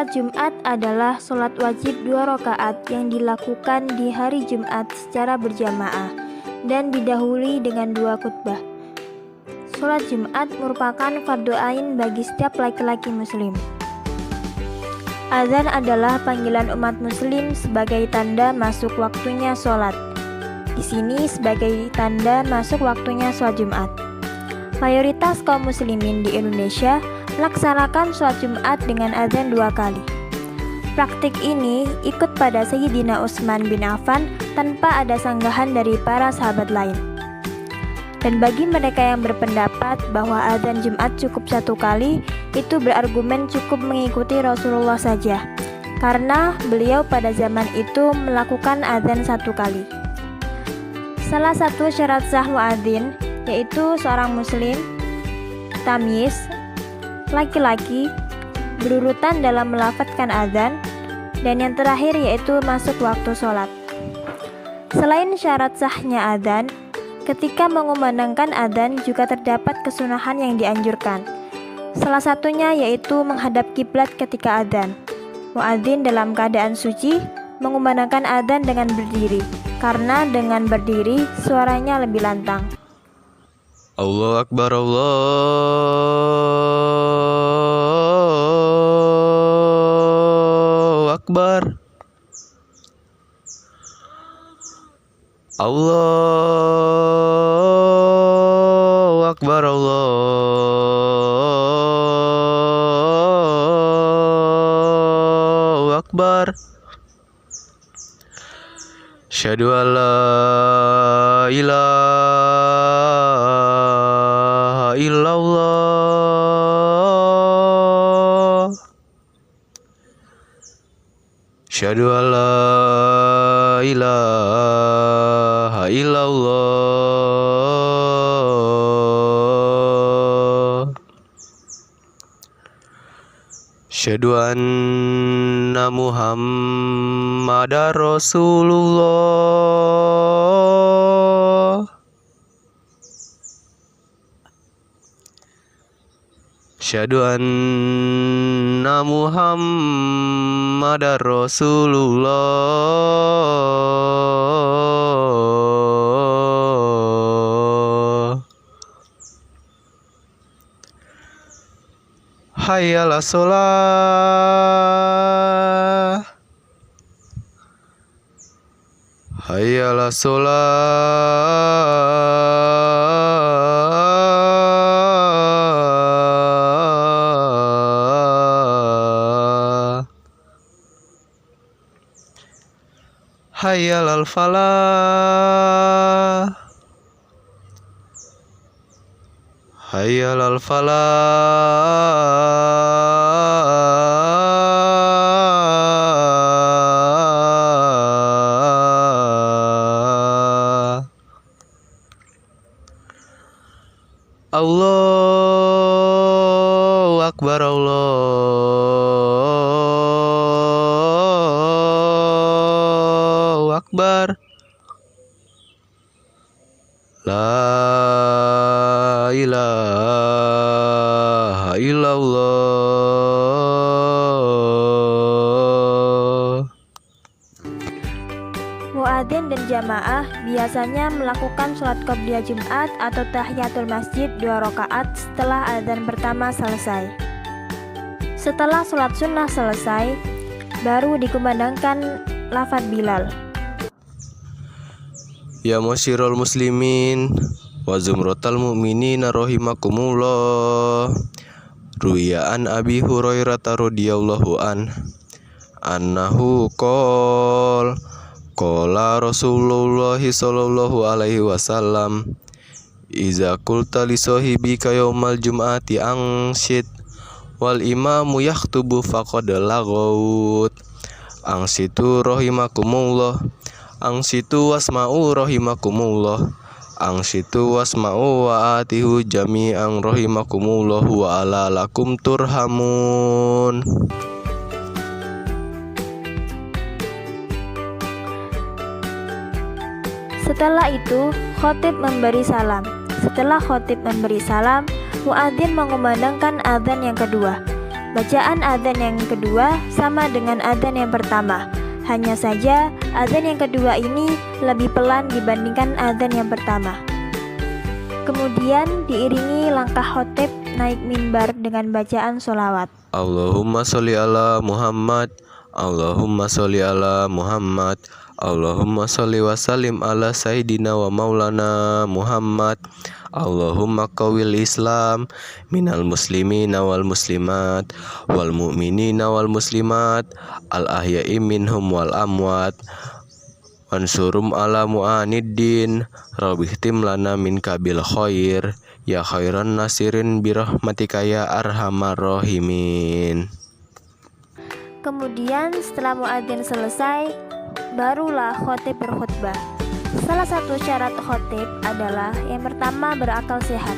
Sholat Jumat adalah sholat wajib 2 rakaat yang dilakukan di hari Jumat secara berjamaah dan didahului dengan 2 khutbah. Sholat Jumat merupakan fardu ain bagi setiap laki-laki muslim. Azan adalah panggilan umat muslim sebagai tanda masuk waktunya sholat. Di sini sebagai tanda masuk waktunya sholat Jumat. Mayoritas kaum muslimin di Indonesia melaksanakan sholat Jumat dengan azan 2 kali. Praktik ini ikut pada Sayyidina Utsman bin Affan tanpa ada sanggahan dari para sahabat lain. Dan bagi mereka yang berpendapat bahwa azan Jumat cukup 1 kali, itu berargumen cukup mengikuti Rasulullah saja, karena beliau pada zaman itu melakukan azan 1 kali. Salah satu syarat sah muadzin yaitu seorang muslim, tamyiz, laki-laki, berurutan dalam melafadzkan azan, dan yang terakhir yaitu masuk waktu sholat. Selain syarat sahnya azan, ketika mengumandangkan azan juga terdapat kesunahan yang dianjurkan. Salah satunya yaitu menghadap kiblat ketika azan. Muadzin dalam keadaan suci mengumandangkan azan dengan berdiri, karena dengan berdiri suaranya lebih lantang. Allahu Akbar, Allahu Akbar, Allahu Akbar, Allahu Akbar. Asyhadu an la ilaha illallah. Asyhadu an la ilaha illallah. Asyhadu anna Muhammadar Rasulullah. Asyhadu anna Muhammadar Rasulullah. Hayya 'alas shalah, hayya 'alas shalah, hayya 'alal falah, hayya 'alal falah. Allahu Akbar, Allahu Akbar. La ilaha illallah. Muadzin dan jamaah biasanya melakukan sholat qobliyah Jumat atau tahiyatul masjid 2 rakaat setelah azan pertama selesai. Setelah sholat sunnah selesai, baru dikumandangkan lafaz Bilal. Ya masyiral muslimin wa zumratal mu'minin rahimakumullah. Ruya an Abi Hurairah radhiyallahu annahu qala Rasulullah sallallahu alaihi wasallam, iza qulta li sahibika yaumal jum'ati angshid wal imamu yakhutubu faqad lagaut. Angsitu rahimakumullah, angsitu wasma'u rahimakumullah, angsitu wasma'u wa atihu jami'an rahimakumullah wa ala lakum turhamun. Setelah itu, khotib memberi salam. Setelah khotib memberi salam, muadzin mengumandangkan azan yang kedua. Bacaan adzan yang kedua sama dengan adzan yang pertama. Hanya saja adzan yang kedua ini lebih pelan dibandingkan adzan yang pertama. Kemudian diiringi langkah khotib naik mimbar dengan bacaan sholawat. Allahumma sholli ala Muhammad, Allahumma sholli ala Muhammad, Allahumma sholli wa sallim ala Sayyidina wa maulana Muhammad. Allahumma qawil Islam minal muslimina wal muslimat wal mu'minina wal muslimat al ahya'i minhum wal amwat wansurum ala mu'aniddin rabihtim lana min kabil khair ya khairan nasirin birahmatika ya arhamar rahimin. Kemudian setelah muadzin selesai, barulah khotib berkhutbah. Salah satu syarat khotib adalah yang pertama berakal sehat,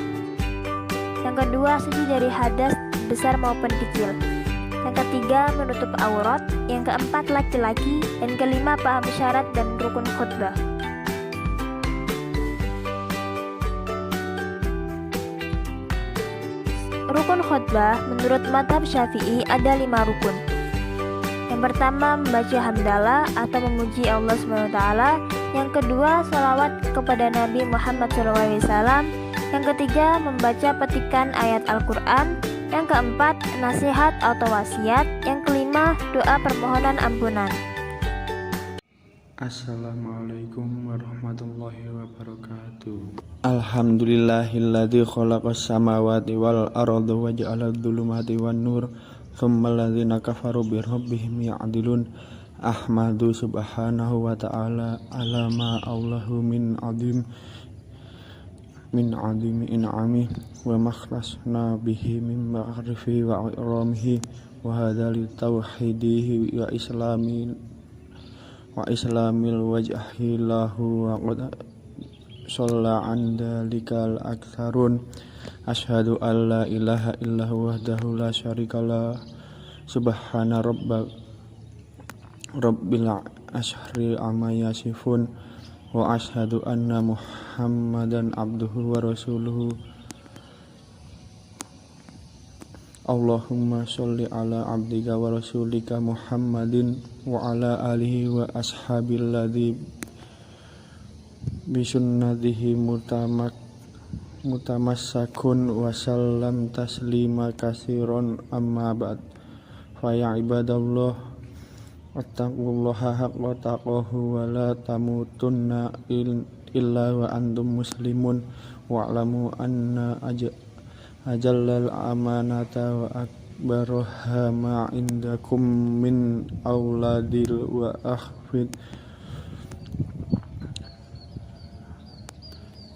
yang kedua suci dari hadas besar maupun kecil, yang ketiga menutup aurat, yang keempat laki-laki, dan kelima paham syarat dan rukun khutbah. Rukun khutbah menurut mazhab Syafi'i ada 5 rukun. Yang pertama membaca hamdalah atau memuji Allah SWT. Yang kedua sholawat kepada Nabi Muhammad SAW. Yang ketiga membaca petikan ayat Al-Quran. Yang keempat nasihat atau wasiat. Yang kelima doa permohonan ampunan. Assalamualaikum warahmatullahi wabarakatuh. Alhamdulillahilladzi khalaqas samawati wal arda wa ja'ala adh-dhulumati wan nur tsummal ladzina kafaru bi rabbihim ya'dilun. Ahmadu subhanahu wa ta'ala ala ma Allahu min azimi in'ami wa makhlasna bihi min ma'rifi wa iramihi wa hadha li tauhidihi wa islamil wajhi lahu wa qad shalla an dalikal aktsarun. Asyhadu an la ilaha illa wahdahu la syarikalah subhana rabbil ashri amma yasifun wa asyhadu anna muhammadan abduhu wa rasuluhu. Allahumma sholli ala abdika wa rasulika Muhammadin wa ala alihi wa ashabil ladzi bisunnatihi mutamassakun wa sallam taslima katsiran amma ba'd. Fa ya ibadallah wattaqullaha haqqa taqwahu wa la tamutunna illa wa antum muslimun wa'lamu anna ajallal amanata wa akbaruha ma indakum min auladil wa akhfid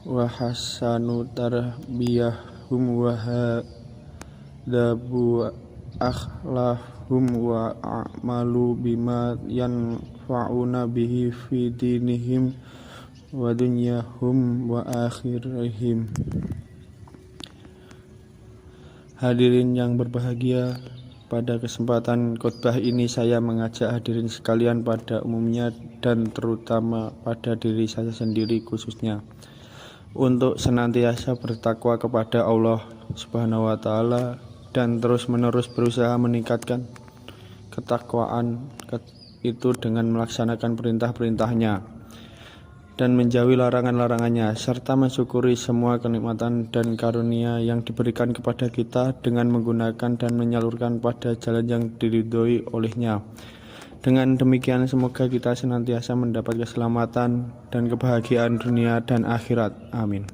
wa hasanu tarbiyahum wa hadabu akhlahum wa a'malu bima yanfa'una bihi fi dinihim wa dunyahum wa akhirihim. Hadirin yang berbahagia, pada kesempatan khutbah ini saya mengajak hadirin sekalian pada umumnya dan terutama pada diri saya sendiri khususnya untuk senantiasa bertakwa kepada Allah Subhanahu wa taala dan terus-menerus berusaha meningkatkan ketakwaan itu dengan melaksanakan perintah-perintahnya dan menjauhi larangan-larangannya, serta mensyukuri semua kenikmatan dan karunia yang diberikan kepada kita dengan menggunakan dan menyalurkan pada jalan yang diridhoi olehnya. Dengan demikian semoga kita senantiasa mendapat keselamatan dan kebahagiaan dunia dan akhirat. Amin.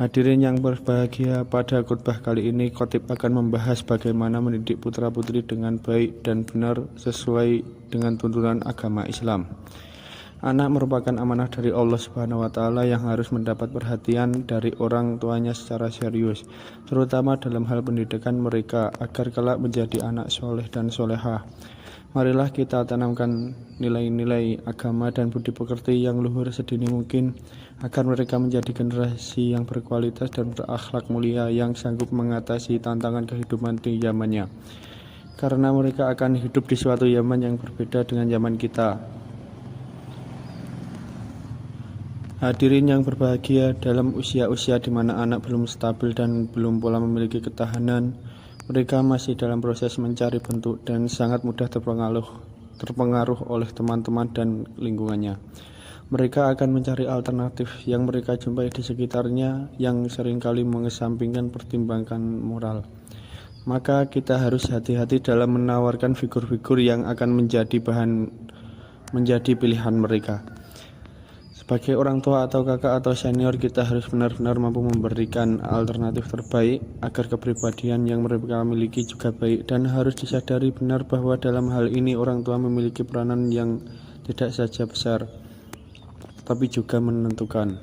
Hadirin yang berbahagia, pada khutbah kali ini khatib akan membahas bagaimana mendidik putra-putri dengan baik dan benar sesuai dengan tuntunan agama Islam. Anak merupakan amanah dari Allah Subhanahu wa taala yang harus mendapat perhatian dari orang tuanya secara serius, terutama dalam hal pendidikan mereka agar kelak menjadi anak soleh dan solehah. Marilah kita tanamkan nilai-nilai agama dan budi pekerti yang luhur sedini mungkin agar mereka menjadi generasi yang berkualitas dan berakhlak mulia yang sanggup mengatasi tantangan kehidupan di zamannya. Karena mereka akan hidup di suatu zaman yang berbeda dengan zaman kita. Hadirin yang berbahagia, dalam usia-usia di mana anak belum stabil dan belum pula memiliki ketahanan, Mereka masih dalam proses mencari bentuk dan sangat mudah terpengaruh oleh teman-teman dan lingkungannya. Mereka akan mencari alternatif yang mereka jumpai di sekitarnya yang seringkali mengesampingkan pertimbangan moral. Maka kita harus hati-hati dalam menawarkan figur-figur yang akan menjadi pilihan mereka. Sebagai orang tua atau kakak atau senior, kita harus benar-benar mampu memberikan alternatif terbaik agar kepribadian yang mereka miliki juga baik, dan harus disadari benar bahwa dalam hal ini orang tua memiliki peranan yang tidak saja besar tapi juga menentukan.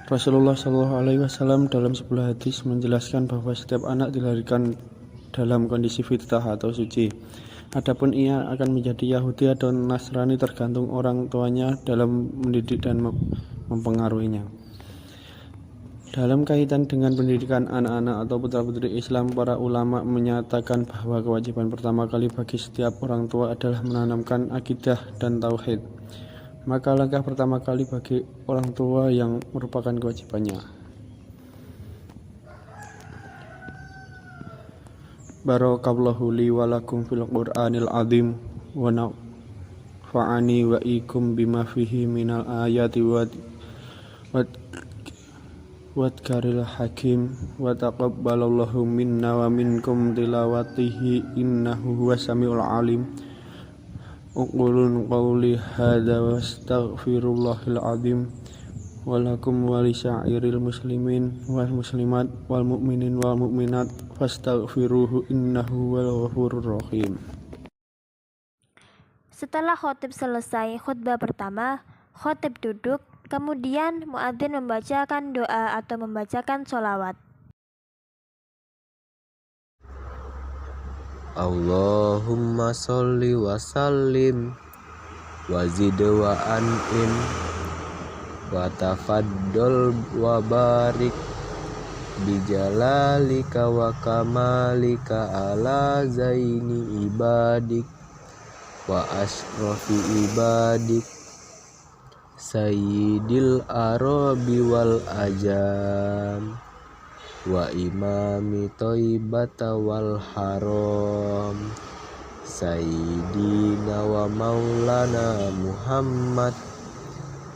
Rasulullah SAW dalam sebuah hadis menjelaskan bahwa setiap anak dilahirkan dalam kondisi fitrah atau suci. Adapun ia akan menjadi Yahudi atau Nasrani tergantung orang tuanya dalam mendidik dan mempengaruhinya. Dalam kaitan dengan pendidikan anak-anak atau putra-putri Islam, para ulama menyatakan bahwa kewajiban pertama kali bagi setiap orang tua adalah menanamkan akidah dan tauhid. Maka langkah pertama kali bagi orang tua yang merupakan kewajibannya. Barakallahu li wa lakum fil Qur'anil azim wa nafa'ani wa ikum bima fihi minal ayati wa karil hakim wa taqabbalallahu minna wa minkum tilawatihi innahu huwas samiul alim. Uqulun qawli hadza wastaghfirullahal azim walakum walisairil muslimin wal muslimat wal mu'minin wal mu'minat fastaghfiruhu innahu wal ghafurur rahim. Setelah khotib selesai khutbah pertama, khotib duduk, kemudian muadzin membacakan doa atau membacakan sholawat. Allahumma sholli wa sallim wa zid wa an'im wa tafaddal wa barik bijalalika wa kamalika ala zaini ibadik wa asrafi ibadik sayyidil arabi wal ajam wa imami thaibata wal haram sayyidina wa maulana Muhammad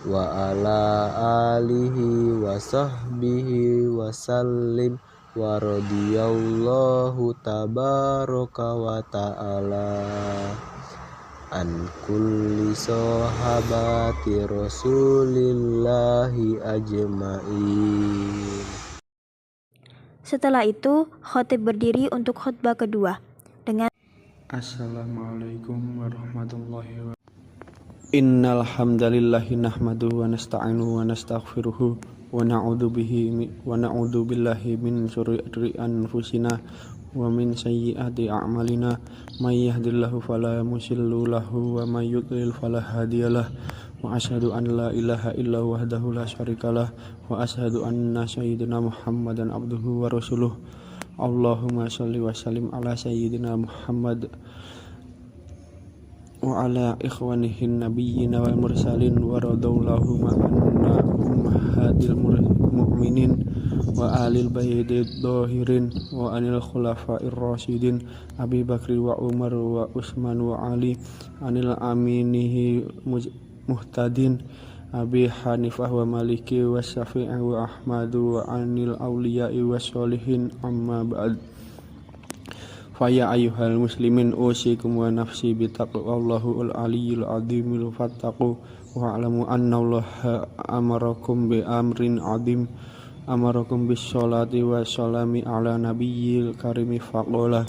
wa ala alihi wa sahbihi wa sallim wa radiyallahu tabaraka wa ta'ala an kulli sahabati rasulillahi ajma'in. Setelah itu, khotib berdiri untuk khutbah kedua dengan Assalamualaikum warahmatullahi wabarakatuh. Innal hamdalillahi nahmaduhu wa nasta'inuhu wa nastaghfiruhu wa na'udzu billahi min syururi anfusina wa min sayyiati a'malina may yahdihillahu fala mudilla lahu wa may yudlil fala hadiyalah. Wa asyhadu an la ilaha illa wahdahu la syarikalah wa asyhadu anna sayyidina Muhammadan abduhu wa rasuluh. Allahumma sholli wa sallim ala sayyidina Muhammad wa ala ikhwanihin nabiyyin wal mursalin wa radallahu ma'anna ummahatil mu'minin wa alil bayyidid dhahirin wa anil khulafa'ir rasyidin Abi Bakri wa Umar wa Utsman wa Ali anil aminihi muhtadin Abi Hanifah wa Maliki wa Syafi'i wa Ahmadu wa anil awliya'i wa sholihin amma ba'd. Faya ayyuhal muslimin usikum wa nafsi bitaqwallahu al-aliyyil azimil fattaqu wa alamu anna allaha amarakum bi amrin azim amarakum bis sholati wa salami ala nabiyyil karimi faqala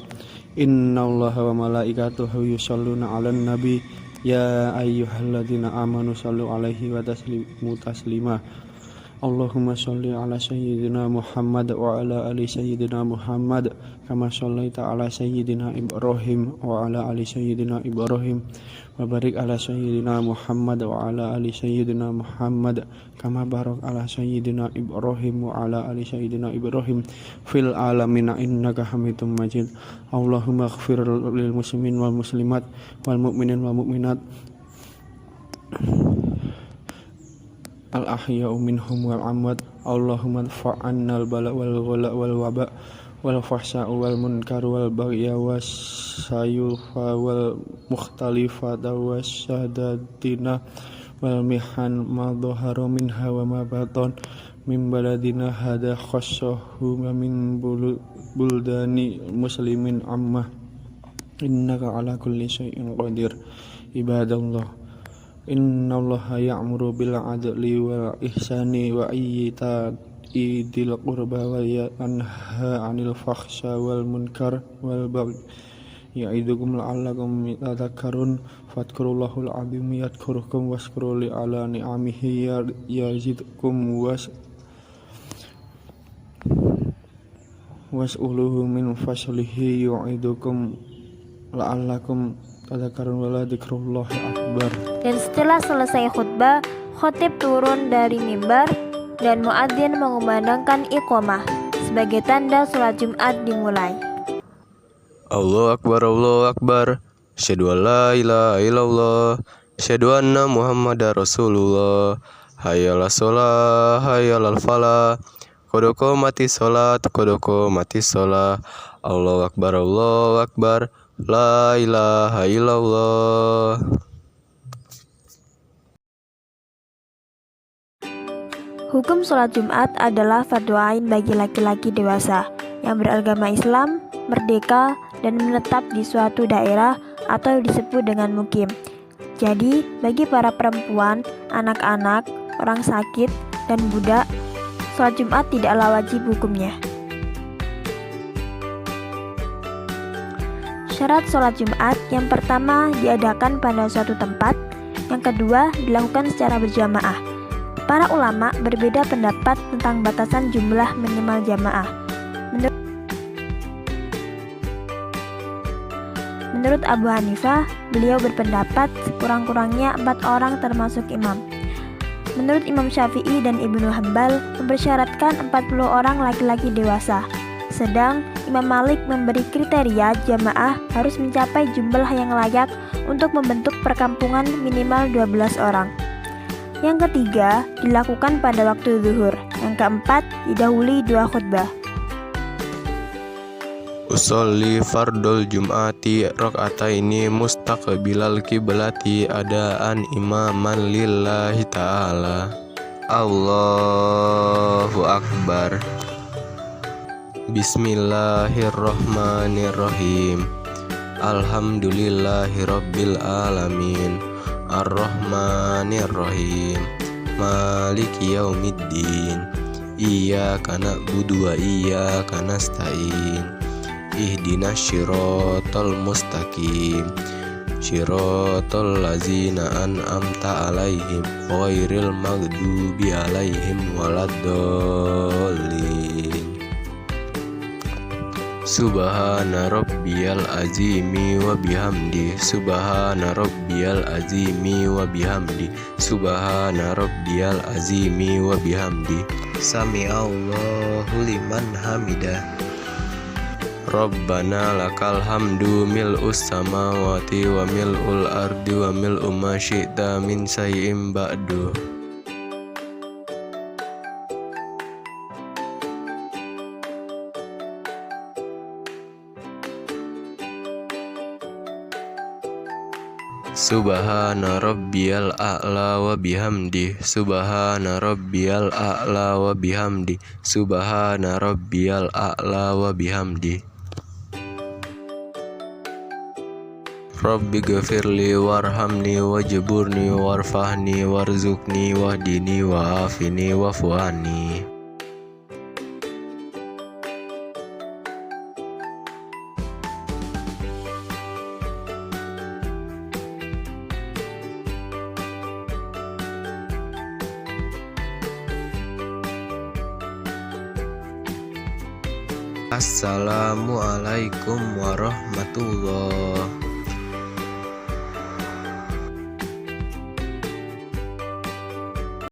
inna allaha wa malaikatahu yusholluna ala nabi ya ayyuhalladzina amanu shallu alaihi wa taslimu taslima. Allahumma sholli ala sayyidina Muhammad wa ala ali sayyidina Muhammad kama shallaita ala sayyidina Ibrahim wa ala ali sayyidina Ibrahim wa barik ala sayyidina Muhammad wa ala ali sayyidina Muhammad kama barak ala sayyidina Ibrahim wa ala ali sayyidina Ibrahim fil alamin innaka Hamidum Majid. Allahumma ighfir lil muslimin wal muslimat wal mu'minin wal mu'minat al-ahya'u minhum wal amwat. Allahumma dfa'anna al-bala wal ghala wal waba wal fahsya wal munkar wal baghy wasyayufa wal mukhtalifata wasyadatina wal mihan ma dhahara minha wa ma batan min baladina hada khassahu min buldani muslimin amma innaka ala kulli syai'in qadir. Ibadallah, innallaha ya'muru bil adli wal ihsani wa ita'i dzil qurba wa yanha 'anil fahsya wal munkar wal baghi ya'idukum la'allakum tadhakkarun. Fadhkurullahal 'azim yadhkurukum washkuru li 'ala ni'amihi yazidkum was'uluhu min fadlihi yu'idukum la'allakum tadhakkarun wa la dzikrullahi akbar. Dan setelah selesai khutbah, khatib turun dari mimbar dan muadzin mengumandangkan iqamah sebagai tanda sholat Jumat dimulai. Allahu Akbar, Allahu Akbar. Asyhadu an la ilaha illallah. Asyhadu anna Muhammadar Rasulullah. Hayyalas shalah, hayyalal falah. Qad qamatis shalat, qad qamatis shalah. Allahu Akbar, Allahu Akbar. La ilaha illallah. Hukum sholat Jumat adalah fardu ain bagi laki-laki dewasa yang beragama Islam, merdeka, dan menetap di suatu daerah atau disebut dengan mukim. Jadi, bagi para perempuan, anak-anak, orang sakit, dan budak, sholat Jumat tidaklah wajib hukumnya. Syarat sholat Jumat: yang pertama, diadakan pada suatu tempat. Yang kedua, dilakukan secara berjamaah. Para ulama berbeda pendapat tentang batasan jumlah minimal jamaah. Menurut Abu Hanifah, beliau berpendapat sekurang-kurangnya 4 orang termasuk imam. Menurut Imam Syafi'i dan Ibnu Hanbal, mempersyaratkan 40 orang laki-laki dewasa. Sedang Imam Malik memberi kriteria jamaah harus mencapai jumlah yang layak untuk membentuk perkampungan minimal 12 orang. Yang ketiga, dilakukan pada waktu zuhur. Yang keempat, didahului 2 khutbah. Usolli fardul jum'ati raka'ataini mustaqbilal qiblati adaan imaman lillahi ta'ala. Allahu Akbar. Bismillahirrahmanirrahim. Alhamdulillahi rabbil alamin. Ar-Rahmanir-Rahim. Maliki yaumiddin. Iyyaka na'budu wa iyyaka nasta'in. Ihdinas syiratal mustaqim. Syiratal ladzina an'amta 'alaihim ghairil maghdubi 'alaihim waladdallin. Subhana rabbiyal azimi wa bihamdi. Subhana rabbiyal azimi wa bihamdi. Subhana rabbiyal azimi wa bihamdi. Sami'allahu liman hamidah. Rabbana lakal hamdu mil'us samawati wa mil'ul ardi wa mil'u ma syi'ta min syai'in ba'du. Subhana rabbiyal a'la wa bihamdi. Subhana rabbiyal a'la wa bihamdi. Subhana rabbiyal a'la wa bihamdi. Rabbi ghfirli warhamni wajburni warfahni warzuqni wahdini wa'afini wa'fu'ani. Assalamualaikum warahmatullahi